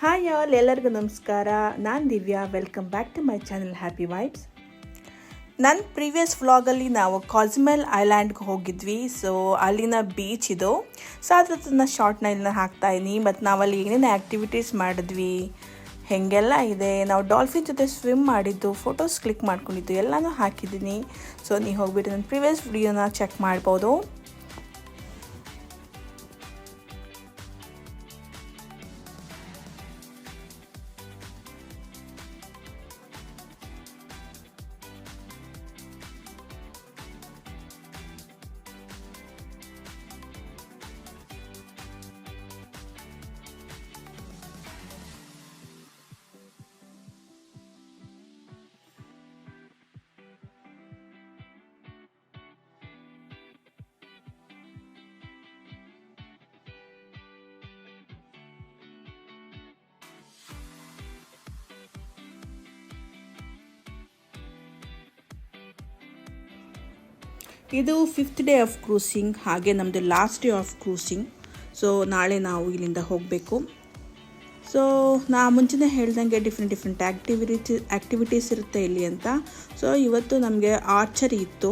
Hi all, ಎಲ್ಲರಿಗೂ ನಮಸ್ಕಾರ. ನಾನು Divya. Welcome back to my channel happy vibes. ನನ್ನ ಪ್ರೀವಿಯಸ್ ವ್ಲಾಗಲ್ಲಿ ನಾವು ಕಾಸ್ಮೆಲ್ ಐಲ್ಯಾಂಡ್ಗೆ ಹೋಗಿದ್ವಿ. ಸೊ ಅಲ್ಲಿನ ಬೀಚ್ ಇದು. ಸೊ ಅದನ್ನ ಶಾರ್ಟ್ನ ಇಲ್ಲಿ ಹಾಕ್ತಾಯಿದ್ದೀನಿ. ಮತ್ತು ನಾವಲ್ಲಿ ಏನೇನು ಆ್ಯಕ್ಟಿವಿಟೀಸ್ ಮಾಡಿದ್ವಿ, ಹೇಗೆಲ್ಲ ಇದೆ, ನಾವು ಡಾಲ್ಫಿನ್ ಜೊತೆ ಸ್ವಿಮ್ ಮಾಡಿದ್ದು, ಫೋಟೋಸ್ ಕ್ಲಿಕ್ ಮಾಡ್ಕೊಂಡಿದ್ದು ಎಲ್ಲನೂ ಹಾಕಿದ್ದೀನಿ. ಸೊ ನೀವು ಹೋಗ್ಬಿಟ್ಟು ನನ್ನ ಪ್ರೀವಿಯಸ್ ವಿಡಿಯೋನ ಚೆಕ್ ಮಾಡ್ಬೋದು. ಇದು 5th ಡೇ ಆಫ್ ಕ್ರೂಸಿಂಗ್, ಹಾಗೆ ನಮ್ಮದು last day of cruising. So ನಾಳೆ ನಾವು ಇಲ್ಲಿಂದ ಹೋಗಬೇಕು. ಸೊ ಮುಂಚೆನೇ ಹೇಳ್ದಂಗೆ ಡಿಫ್ರೆಂಟ್ ಆ್ಯಕ್ಟಿವಿಟೀಸ್ ಇರುತ್ತೆ ಇಲ್ಲಿ ಅಂತ. ಸೊ ಇವತ್ತು ನಮಗೆ ಆರ್ಚರಿ ಇತ್ತು.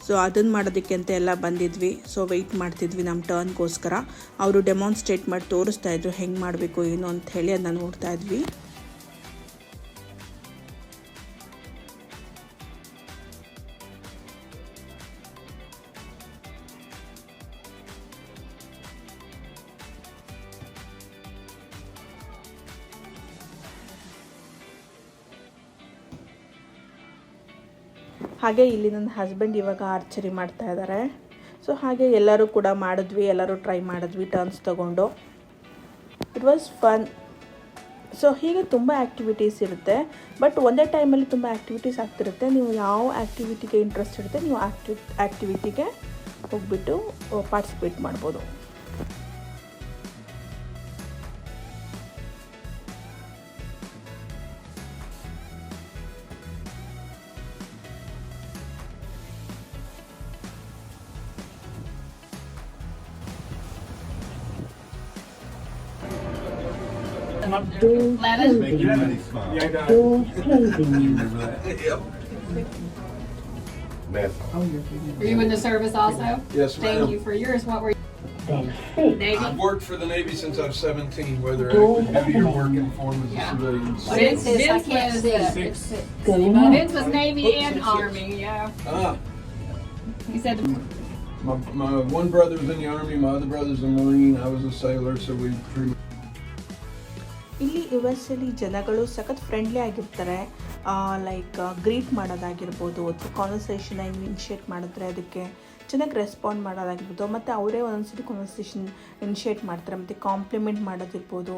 ಸೊ ಅದನ್ನು ಮಾಡೋದಕ್ಕೆ ಅಂತ ಎಲ್ಲ ಬಂದಿದ್ವಿ. ಸೊ ವೆಯ್ಟ್ ಮಾಡ್ತಿದ್ವಿ ನಮ್ಮ ಟರ್ನ್ಗೋಸ್ಕರ. ಅವರು ಡೆಮಾನ್ಸ್ಟ್ರೇಟ್ ಮಾಡಿ ತೋರಿಸ್ತಾಯಿದ್ರು ಹೆಂಗೆ ಮಾಡಬೇಕು ಏನು ಅಂತ ಹೇಳಿ ಅದನ್ನ ನೋಡ್ತಾ ಇದ್ವಿ. ಹಾಗೆ ಇಲ್ಲಿ ನನ್ನ ಹಸ್ಬೆಂಡ್ ಇವಾಗ ಆರ್ಚರಿ ಮಾಡ್ತಾ ಇದ್ದಾರೆ. ಸೊ ಹಾಗೆ ಎಲ್ಲರೂ ಕೂಡ ಮಾಡಿದ್ವಿ, ಎಲ್ಲರೂ ಟ್ರೈ ಮಾಡಿದ್ವಿ ಟರ್ನ್ಸ್ ತೊಗೊಂಡು. It was fun. ಸೊ ಹೀಗೆ ತುಂಬ ಆ್ಯಕ್ಟಿವಿಟೀಸ್ ಇರುತ್ತೆ. ಬಟ್ ಒಂದೇ ಟೈಮಲ್ಲಿ ತುಂಬ ಆ್ಯಕ್ಟಿವಿಟೀಸ್ ಆಗ್ತಿರುತ್ತೆ. ನೀವು ಯಾವ ಆ್ಯಕ್ಟಿವಿಟಿಗೆ ಇಂಟ್ರೆಸ್ಟ್ ಇರುತ್ತೆ ನೀವು ಆ್ಯಕ್ಟಿವಿಟಿಗೆ ಹೋಗ್ಬಿಟ್ಟು ಪಾರ್ಟಿಸಿಪೇಟ್ ಮಾಡ್ಬೋದು. Were you in the service also? Yes, ma'am. Thank you for yours. What were you? Navy? I've worked for the Navy since I was 17, whether active duty or working for them as a civilian. Vince was Navy and Army, yeah. He said My one brother was in the Army, my other brother's a Marine, I was a sailor, so we pretty much... ಇಲ್ಲಿ US-ಅಲ್ಲಿ ಜನಗಳು ಸಖತ್ friendly ಆಗಿರ್ತಾರೆ. Like greet ಮಾಡೋದಾಗಿರ್ಬೋದು, ಅಥವಾ conversation initiate ಮಾಡಿದ್ರೆ ಅದಕ್ಕೆ ಚೆನ್ನಾಗಿ respond ಮಾಡೋದಾಗಿರ್ಬೋದು. ಮತ್ತು ಅವರೇ ಒಂದೊಂದ್ಸರಿ ಕಾನ್ವರ್ಸೇಷನ್ ಇನಿಷಿಯೇಟ್ ಮಾಡ್ತಾರೆ. ಮತ್ತು ಕಾಂಪ್ಲಿಮೆಂಟ್ ಮಾಡೋದಿರ್ಬೋದು,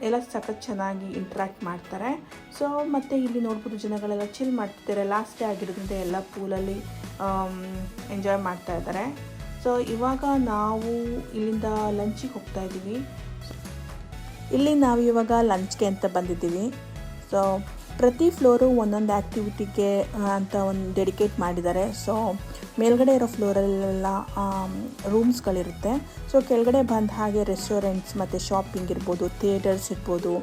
ಎಲ್ಲ ಸಖತ್ ಚೆನ್ನಾಗಿ ಇಂಟ್ರ್ಯಾಕ್ಟ್ ಮಾಡ್ತಾರೆ. ಸೊ ಮತ್ತು ಇಲ್ಲಿ ನೋಡ್ಬೋದು ಜನಗಳೆಲ್ಲ ಚಿಲ್ ಮಾಡ್ತಿದ್ದಾರೆ. ಲಾಸ್ಟ್ ಡೇ ಆಗಿರೋದ್ರಿಂದ ಎಲ್ಲ ಪೂಲಲ್ಲಿ ಎಂಜಾಯ್ ಮಾಡ್ತಾ ಇದ್ದಾರೆ. ಸೊ ಇವಾಗ ನಾವು ಇಲ್ಲಿಂದ ಲಂಚಿಗೆ ಹೋಗ್ತಾ ಇದ್ದೀವಿ. ಇಲ್ಲಿ ನಾವು ಇವಾಗ ಲಂಚ್ಗೆ ಅಂತ ಬಂದಿದ್ದೀವಿ. ಸೊ ಪ್ರತಿ ಫ್ಲೋರು ಒಂದೊಂದು ಆ್ಯಕ್ಟಿವಿಟಿಗೆ ಅಂತ ಒಂದು ಡೆಡಿಕೇಟ್ ಮಾಡಿದ್ದಾರೆ. ಸೊ ಮೇಲ್ಗಡೆ ಇರೋ ಫ್ಲೋರಲ್ಲೆಲ್ಲ ರೂಮ್ಸ್ಗಳಿರುತ್ತೆ. ಸೊ ಕೆಳಗಡೆ ಬಂದ ಹಾಗೆ ರೆಸ್ಟೋರೆಂಟ್ಸ್ ಮತ್ತು ಶಾಪಿಂಗ್ ಇರ್ಬೋದು, ಥಿಯೇಟರ್ಸ್ ಇರ್ಬೋದು,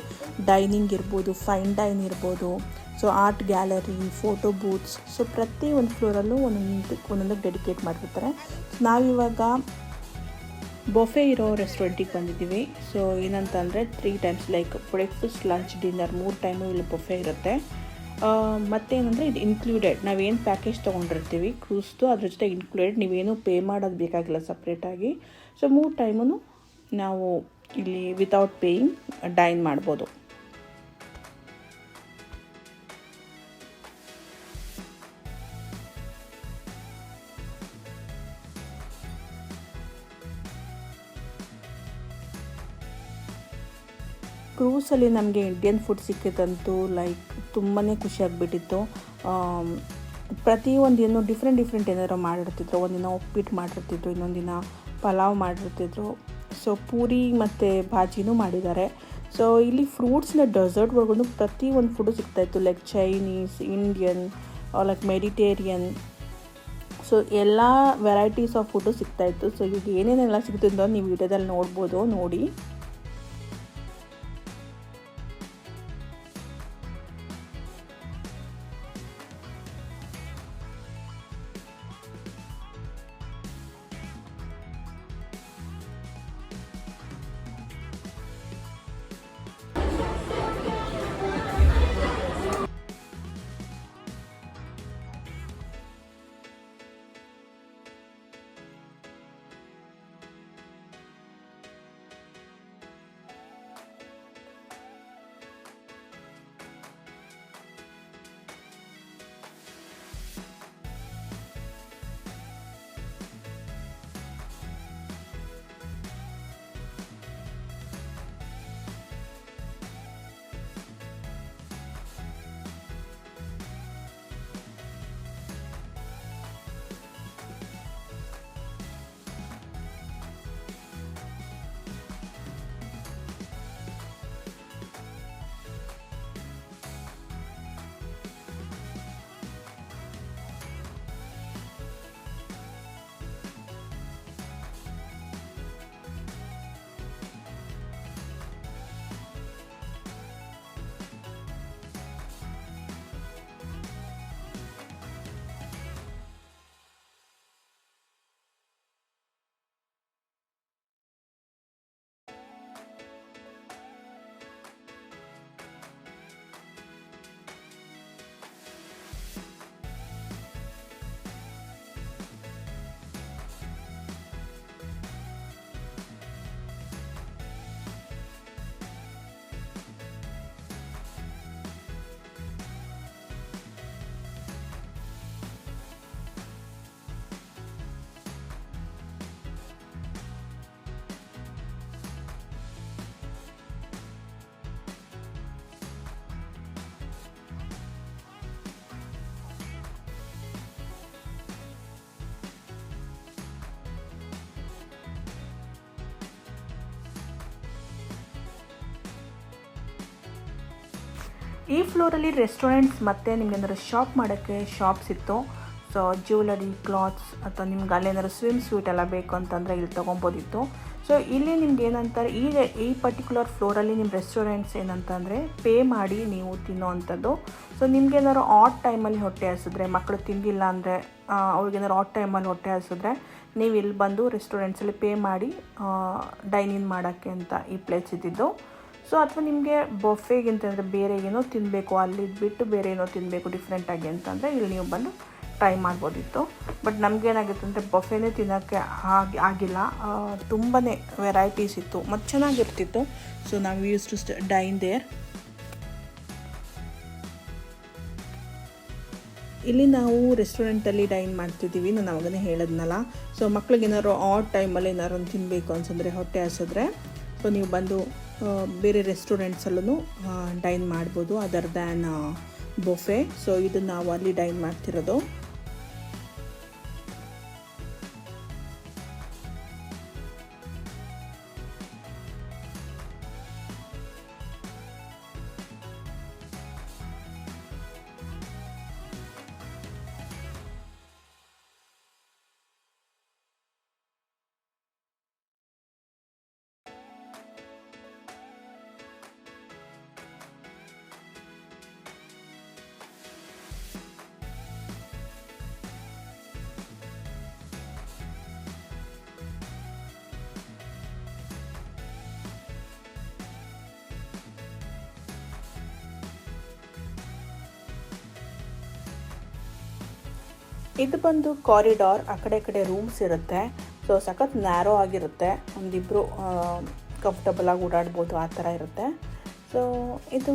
ಡೈನಿಂಗ್ ಇರ್ಬೋದು, ಫೈನ್ ಡೈನ್ ಇರ್ಬೋದು, so art gallery, photo booths. So ಪ್ರತಿ ಒಂದು ಫ್ಲೋರಲ್ಲೂ ಒಂದೊಂದು ಡೆಡಿಕೇಟ್ ಮಾಡಿರ್ತಾರೆ. ನಾವಿವಾಗ ಬೊಫೆ ಇರೋ ರೆಸ್ಟೋರೆಂಟಿಗೆ ಬಂದಿದ್ದೀವಿ. ಸೊ ಏನಂತಂದರೆ 3 times like breakfast, lunch, dinner 3 time ಇಲ್ಲಿ ಬೊಫೆ ಇರುತ್ತೆ. ಮತ್ತೇನಂದರೆ ಇದು ಇನ್ಕ್ಲೂಡೆಡ್. ನಾವೇನು ಪ್ಯಾಕೇಜ್ ತೊಗೊಂಡಿರ್ತೀವಿ ಕ್ರೂಸ್ದು ಅದ್ರ ಜೊತೆ ಇನ್ಕ್ಲೂಡೆಡ್. ನೀವೇನು ಪೇ ಮಾಡೋದು ಬೇಕಾಗಿಲ್ಲ ಸಪ್ರೇಟಾಗಿ. ಸೊ 3 ಟೈಮು ನಾವು ಇಲ್ಲಿ ವಿತೌಟ್ ಪೇಯಿಂಗ್ ಡೈನ್ ಮಾಡ್ಬೋದು. ಕ್ರೂಸಲ್ಲಿ ನಮಗೆ ಇಂಡಿಯನ್ ಫುಡ್ ಸಿಕ್ಕಿತ್ತಂತೂ ಲೈಕ್ ತುಂಬಾ ಖುಷಿಯಾಗಿಬಿಟ್ಟಿತ್ತು. ಪ್ರತಿಯೊಂದು ದಿನ ಡಿಫ್ರೆಂಟ್ ಏನಾದ್ರು ಮಾಡಿರ್ತಿದ್ರು. ಒಂದಿನ ಉಪ್ಪಿಟ್ಟು ಮಾಡಿರ್ತಿದ್ರು, ಇನ್ನೊಂದು ದಿನ ಪಲಾವ್ ಮಾಡಿರ್ತಿದ್ರು. ಸೊ ಪೂರಿ ಮತ್ತು ಭಾಜಿನೂ ಮಾಡಿದ್ದಾರೆ. ಸೊ ಇಲ್ಲಿ ಫ್ರೂಟ್ಸ್ನ ಡೆಸರ್ಟ್ವರೆಗೂ ಪ್ರತಿಯೊಂದು ಫುಡ್ಡು ಸಿಗ್ತಾಯಿತ್ತು. Like Chinese, Indian, like Mediterranean. So ಎಲ್ಲ ವೆರೈಟೀಸ್ ಆಫ್ ಫುಡ್ಡು ಸಿಗ್ತಾಯಿತ್ತು. ಸೊ ಈಗ ಏನೇನೆಲ್ಲ ಸಿಗ್ತಿದ್ದೋ ನೀವು ವಿಡಿಯೋದಲ್ಲಿ ನೋಡ್ಬೋದು, ನೋಡಿ. ಈ ಫ್ಲೋರಲ್ಲಿ ರೆಸ್ಟೋರೆಂಟ್ಸ್ ಮತ್ತು ನಿಮ್ಗೆ ಏನಾದ್ರು ಶಾಪ್ ಮಾಡೋಕ್ಕೆ ಶಾಪ್ಸ್ ಇತ್ತು. ಸೊ ಜ್ಯುವೆಲರಿ, ಕ್ಲಾತ್ಸ್ ಅಥವಾ ನಿಮ್ಗೆ ಅಲ್ಲೇನಾದ್ರು ಸ್ವಿಮ್ ಸೂಟ್ ಎಲ್ಲ ಬೇಕು ಅಂತಂದರೆ ಇಲ್ಲಿ ತೊಗೊಬೋದಿತ್ತು. ಸೊ ಇಲ್ಲಿ ನಿಮ್ಗೆ ಏನಂತಾರೆ, ಈ ಪರ್ಟಿಕ್ಯುಲರ್ ಫ್ಲೋರಲ್ಲಿ ನಿಮ್ಮ ರೆಸ್ಟೋರೆಂಟ್ಸ್ ಏನಂತಂದರೆ ಪೇ ಮಾಡಿ ನೀವು ತಿನ್ನೋವಂಥದ್ದು. ಸೊ ನಿಮ್ಗೇನಾದ್ರು ಆಟ್ ಟೈಮಲ್ಲಿ ಹೊಟ್ಟೆ ಹಸಿದ್ರೆ, ಮಕ್ಕಳು ತಿಂದಿಲ್ಲ ಅಂದರೆ ಅವ್ರಿಗೇನಾದ್ರು ಆಟ್ ಟೈಮಲ್ಲಿ ಹೊಟ್ಟೆ ಹಸಿದ್ರೆ ನೀವು ಇಲ್ಲಿ ಬಂದು ರೆಸ್ಟೋರೆಂಟ್ಸಲ್ಲಿ ಪೇ ಮಾಡಿ ಡೈನ್ ಇನ್ ಮಾಡೋಕ್ಕೆ ಅಂತ ಈ ಪ್ಲೇಸ್ ಇದ್ದಿದ್ದು. ಸೊ ಅಥವಾ ನಿಮಗೆ ಬೊಫೆಗಿಂತಂದರೆ ಬೇರೆ ಏನೋ ತಿನ್ನಬೇಕು, ಅಲ್ಲಿ ಬಿಟ್ಟು ಬೇರೆ ಏನೋ ತಿನ್ನಬೇಕು ಡಿಫ್ರೆಂಟಾಗಿ ಅಂತಂದರೆ ಇಲ್ಲಿ ನೀವು ಬಂದು ಟ್ರೈ ಮಾಡ್ಬೋದಿತ್ತು. ಬಟ್ ನಮಗೇನಾಗಿತ್ತು ಅಂದರೆ ಬೊಫೆನೇ ತಿನ್ನೋಕ್ಕೆ ಆಗಿಲ್ಲ. ತುಂಬಾ ವೆರೈಟೀಸ್ ಇತ್ತು ಮತ್ತು ಚೆನ್ನಾಗಿರ್ತಿತ್ತು. ಸೊ ನಾವು ಯೂಸ್ ಟು ಡೈನ್ ದೇರ್. ಇಲ್ಲಿ ನಾವು ರೆಸ್ಟೋರೆಂಟಲ್ಲಿ ಡೈನ್ ಮಾಡ್ತಿದ್ದೀವಿ, ನಾನು ಅವಾಗನೇ ಹೇಳಿದ್ನಲ್ಲ. ಸೊ ಮಕ್ಳಿಗೆ ಏನಾದ್ರು ಆಟ್ ಟೈಮಲ್ಲಿ ಏನಾದ್ರು ಒಂದು ತಿನ್ನಬೇಕು ಅನ್ಸಿದ್ರೆ, ಹೊಟ್ಟೆ ಹಸಿದ್ರೆ, ಸೊ ನೀವು ಬಂದು ಬೇರೆ ರೆಸ್ಟೋರೆಂಟ್ಸಲ್ಲೂ ಡೈನ್ ಮಾಡ್ಬೋದು ಅದರ್ ದ್ಯಾನ್ ಬೊಫೆ. ಸೊ ಇದನ್ನು ನಾವು ಅಲ್ಲಿ ಡೈನ್ ಮಾಡ್ತಿರೋದು. ಇದು ಬಂದು ಕಾರಿಡಾರ್, ಆ ಕಡೆ ರೂಮ್ಸ್ ಇರುತ್ತೆ. ಸೊ ಸಖತ್ ನ್ಯಾರೋ ಆಗಿರುತ್ತೆ, ಒಂದಿಬ್ಬರು ಕಂಫರ್ಟಬಲಾಗಿ ಓಡಾಡ್ಬೋದು, ಆ ಥರ ಇರುತ್ತೆ. ಸೊ ಇದು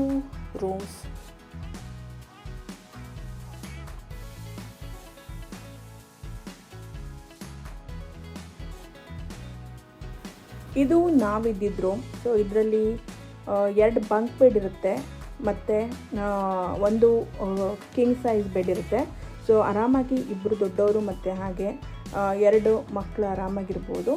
ರೂಮ್ಸ್. ಇದು ನಾವಿದ್ದಿದ್ದು. ಸೊ ಇದರಲ್ಲಿ 2 ಬಂಕ್ ಬೆಡ್ ಇರುತ್ತೆ ಮತ್ತು ಒಂದು ಕಿಂಗ್ ಸೈಜ್ ಬೆಡ್ ಇರುತ್ತೆ. ಸೊ ಆರಾಮಾಗಿ ಇಬ್ಬರು ದೊಡ್ಡವರು ಮತ್ತು ಹಾಗೆ 2 ಮಕ್ಕಳು ಆರಾಮಾಗಿರ್ಬೋದು.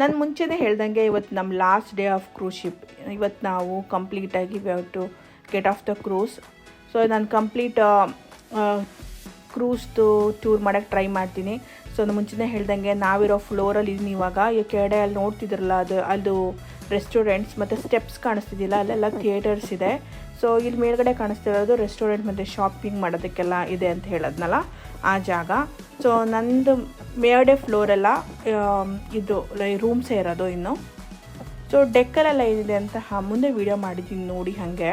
ನಾನು ಮುಂಚೆನೇ ಹೇಳ್ದಂಗೆ ಇವತ್ತು ನಮ್ಮ last day of cruise ship. ಇವತ್ತು ನಾವು ಕಂಪ್ಲೀಟಾಗಿ we have to get off the cruise. So ನಾನು ಕಂಪ್ಲೀಟ್ ಕ್ರೂಸ್ದು ಟೂರ್ ಮಾಡೋಕ್ಕೆ ಟ್ರೈ ಮಾಡ್ತೀನಿ. ಸೊ ನಾನು ಮುಂಚೆನೇ ಹೇಳ್ದಂಗೆ ನಾವಿರೋ ಫ್ಲೋರಲ್ಲಿ ಇದೀನಿ ಇವಾಗ. ಈ ಕೆಳಗಡೆ ಅಲ್ಲಿ ನೋಡ್ತಿದ್ರಲ್ಲ, ಅದು ರೆಸ್ಟೋರೆಂಟ್ಸ್ ಮತ್ತು ಸ್ಟೆಪ್ಸ್ ಕಾಣಿಸ್ತಿದ್ದಿಲ್ಲ, ಅಲ್ಲೆಲ್ಲ ಥಿಯೇಟರ್ಸ್ ಇದೆ. ಸೊ ಇಲ್ಲಿ ಮೇಲ್ಗಡೆ ಕಾಣಿಸ್ತಿರೋದು ರೆಸ್ಟೋರೆಂಟ್ ಮತ್ತು ಶಾಪಿಂಗ್ ಮಾಡೋದಕ್ಕೆಲ್ಲ ಇದೆ ಅಂತ ಹೇಳೋದ್ನಲ್ಲ, ಆ ಜಾಗ. ಸೊ ನಂದು ಮೇಲ್ಗಡೆ ಫ್ಲೋರೆಲ್ಲ ಇದು ರೂಮ್ಸೇ ಇರೋದು ಇನ್ನು. ಸೊ ಡೆಕ್ಕಲೆಲ್ಲ ಏನಿದೆ ಅಂತ ಮುಂದೆ ವೀಡಿಯೋ ಮಾಡಿದ್ದೀನಿ ನೋಡಿ ಹಾಗೆ.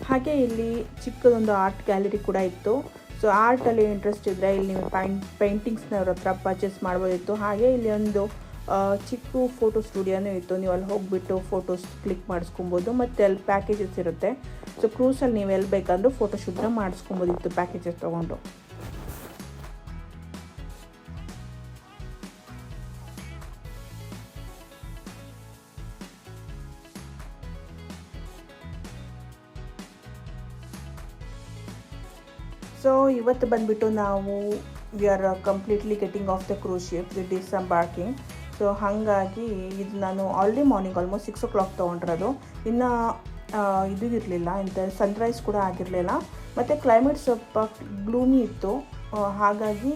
ಹಾಗೆ ಇಲ್ಲಿ ಚಿಕ್ಕದೊಂದು ಆರ್ಟ್ ಗ್ಯಾಲರಿ ಕೂಡ ಇತ್ತು. ಸೊ ಆರ್ಟಲ್ಲಿ ಇಂಟ್ರೆಸ್ಟ್ ಇದ್ದರೆ ಇಲ್ಲಿ ನೀವು ಪೇಂಟಿಂಗ್ಸ್ನ ಅವ್ರ ಹತ್ರ ಪರ್ಚೇಸ್ ಮಾಡ್ಬೋದಿತ್ತು. ಹಾಗೆ ಇಲ್ಲಿ ಒಂದು ಚಿಕ್ಕ ಫೋಟೋ ಸ್ಟುಡಿಯೋನೂ ಇತ್ತು. ನೀವು ಅಲ್ಲಿ ಹೋಗಿಬಿಟ್ಟು ಫೋಟೋಸ್ ಕ್ಲಿಕ್ ಮಾಡಿಸ್ಕೊಬೋದು ಮತ್ತು ಅಲ್ಲಿ ಪ್ಯಾಕೇಜಸ್ ಇರುತ್ತೆ. ಸೊ ಕ್ರೂಸಲ್ಲಿ ನೀವು ಎಲ್ಲಿ ಬೇಕಂದ್ರೂ ಫೋಟೋಶೂಟ್ನ ಮಾಡಿಸ್ಕೊಬೋದಿತ್ತು ಪ್ಯಾಕೇಜಸ್ ತೊಗೊಂಡು. ಸೊ ಇವತ್ತು ಬಂದುಬಿಟ್ಟು ನಾವು we are completely getting off the cruise ship with disembarking. So ಹಾಗಾಗಿ ಇದು ನಾನು ಆಲ್ರೆಡಿ ಮಾರ್ನಿಂಗ್ ಆಲ್ಮೋಸ್ಟ್ 6 o'clock ತೊಗೊಂಡಿರೋದು. ಇನ್ನು ಇದು ಇರಲಿಲ್ಲ, ಇಂಥ ಸನ್ರೈಸ್ ಕೂಡ ಆಗಿರಲಿಲ್ಲ ಮತ್ತು ಕ್ಲೈಮೇಟ್ ಸ್ವಲ್ಪ ಗ್ಲೂಮಿ ಇತ್ತು. ಹಾಗಾಗಿ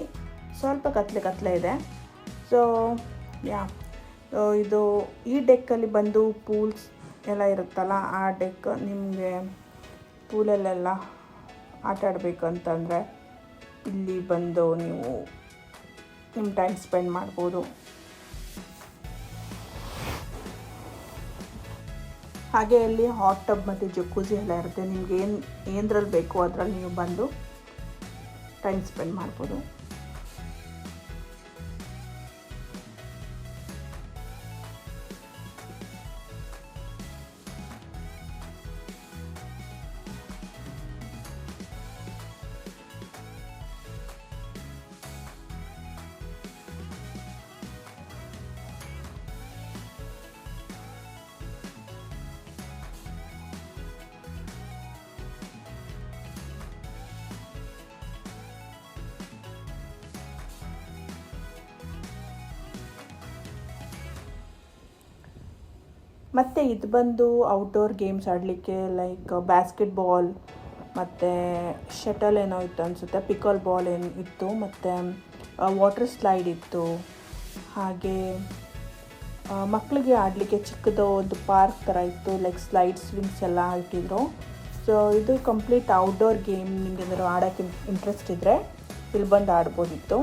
ಸ್ವಲ್ಪ ಕತ್ಲೆ ಇದೆ. ಸೊ ಇದು ಈ ಡೆಕ್ಕಲ್ಲಿ ಬಂದು ಪೂಲ್ಸ್ ಎಲ್ಲ ಇರುತ್ತಲ್ಲ, ಆ ಡೆಕ್ ನಿಮಗೆ ಪೂಲಲ್ಲೆಲ್ಲ ಆಟ ಆಡಬೇಕಂತಂದರೆ ಇಲ್ಲಿ ಬಂದು ನೀವು ನಿಮ್ಮ ಟೈಮ್ ಸ್ಪೆಂಡ್ ಮಾಡ್ಬೋದು. ಹಾಗೆ ಅಲ್ಲಿ ಹಾಟ್ ಟಬ್ ಮತ್ತು ಜಕೂಸಿ ಎಲ್ಲ ಇರುತ್ತೆ. ನಿಮ್ಗೆ ಏನರಲ್ಲಿ ಬೇಕೋ ಅದರಲ್ಲಿ ನೀವು ಬಂದು ಟೈಮ್ ಸ್ಪೆಂಡ್ ಮಾಡ್ಬೋದು. ಮತ್ತು ಇದು ಬಂದು ಔಟ್ಡೋರ್ ಗೇಮ್ಸ್ ಆಡಲಿಕ್ಕೆ ಲೈಕ್ ಬಾಸ್ಕೆಟ್ಬಾಲ್ ಮತ್ತು ಶಟಲ್ ಏನೋ ಇತ್ತು ಅನಿಸುತ್ತೆ, ಪಿಕಲ್ ಬಾಲ್ ಏನು ಇತ್ತು, ಮತ್ತು ವಾಟರ್ ಸ್ಲೈಡ್ ಇತ್ತು. ಹಾಗೆ ಮಕ್ಕಳಿಗೆ ಆಡಲಿಕ್ಕೆ ಚಿಕ್ಕದು ಒಂದು ಪಾರ್ಕ್ ಥರ ಇತ್ತು, ಲೈಕ್ ಸ್ಲೈಡ್ ಸ್ವಿಂಗ್ಸ್ ಎಲ್ಲ ಇಟ್ಟಿದ್ರು. ಸೊ ಇದು ಕಂಪ್ಲೀಟ್ ಔಟ್ಡೋರ್ ಗೇಮ್. ನಿಮ್ಗೆ ಏನಾದ್ರು ಆಡೋಕ್ಕೆ ಇಂಟ್ರೆಸ್ಟ್ ಇದ್ದರೆ ಇಲ್ಲಿ ಬಂದು ಆಡ್ಬೋದಿತ್ತು.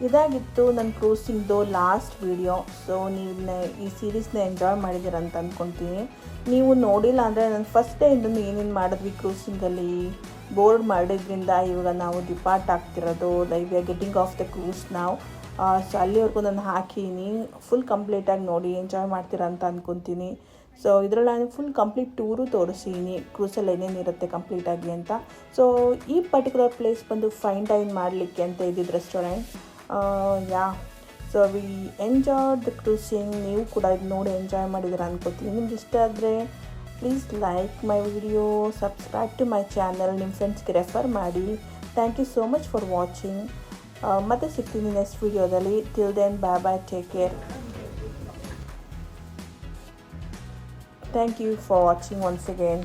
ಇದಾಗಿತ್ತು ನನ್ನ ಕ್ರೂಸಿಂಗ್ದು ಲಾಸ್ಟ್ ವಿಡಿಯೋ. ಸೊ ನೀವು ಈ ಸೀರೀಸ್ನ ಎಂಜಾಯ್ ಮಾಡಿದ್ದೀರ ಅಂತ ಅಂದ್ಕೊತೀನಿ. ನೀವು ನೋಡಿಲ್ಲ ಅಂದರೆ ನಾನು ಫಸ್ಟ್ ಡೇಯಿಂದ ಏನೇನು ಮಾಡಿದ್ವಿ ಕ್ರೂಸಿಂಗಲ್ಲಿ ಬೋರ್ಡ್ ಮಾಡಿದ್ರಿಂದ ಇವಾಗ ನಾವು ಡಿಪಾರ್ಟ್ ಆಗ್ತಿರೋದು, we are getting off the cruise ನಾವು. ಸೊ ಅಲ್ಲಿವರೆಗೂ ನಾನು ಹಾಕೀನಿ. ಫುಲ್ ಕಂಪ್ಲೀಟಾಗಿ ನೋಡಿ ಎಂಜಾಯ್ ಮಾಡ್ತೀರಾ ಅಂತ ಅಂದ್ಕೊತೀನಿ. ಸೊ ಇದರಲ್ಲಿ ನಾನು ಫುಲ್ ಕಂಪ್ಲೀಟ್ ಟೂರು ತೋರಿಸೀನಿ, ಕ್ರೂಸಲ್ಲಿ ಏನೇನಿರುತ್ತೆ ಕಂಪ್ಲೀಟಾಗಿ ಅಂತ. ಸೊ ಈ ಪರ್ಟಿಕ್ಯುಲರ್ ಪ್ಲೇಸ್ ಬಂದು ಫೈನ್ ಡೈನ್ ಮಾಡಲಿಕ್ಕೆ ಅಂತ ಇದ್ದಿದ್ದು restaurant. Yeah so we enjoy the cruising. ನೀವು ಕೂಡ ಇದು ನೋಡಿ ಎಂಜಾಯ್ ಮಾಡಿದ್ದೀರ ಅನ್ಕೋತೀನಿ. ನಿಮ್ಗೆ ಇಷ್ಟ ಆದರೆ please like my video, subscribe to my channel, ನಿಮ್ಮ ಫ್ರೆಂಡ್ಸ್ಗೆ ರೆಫರ್ ಮಾಡಿ. Thank you so much for watching. ಮತ್ತೆ ಸಿಗ್ತೀನಿ ನೆಕ್ಸ್ಟ್ ವಿಡಿಯೋದಲ್ಲಿ. Till then bye bye, take care. Thank you for watching once again.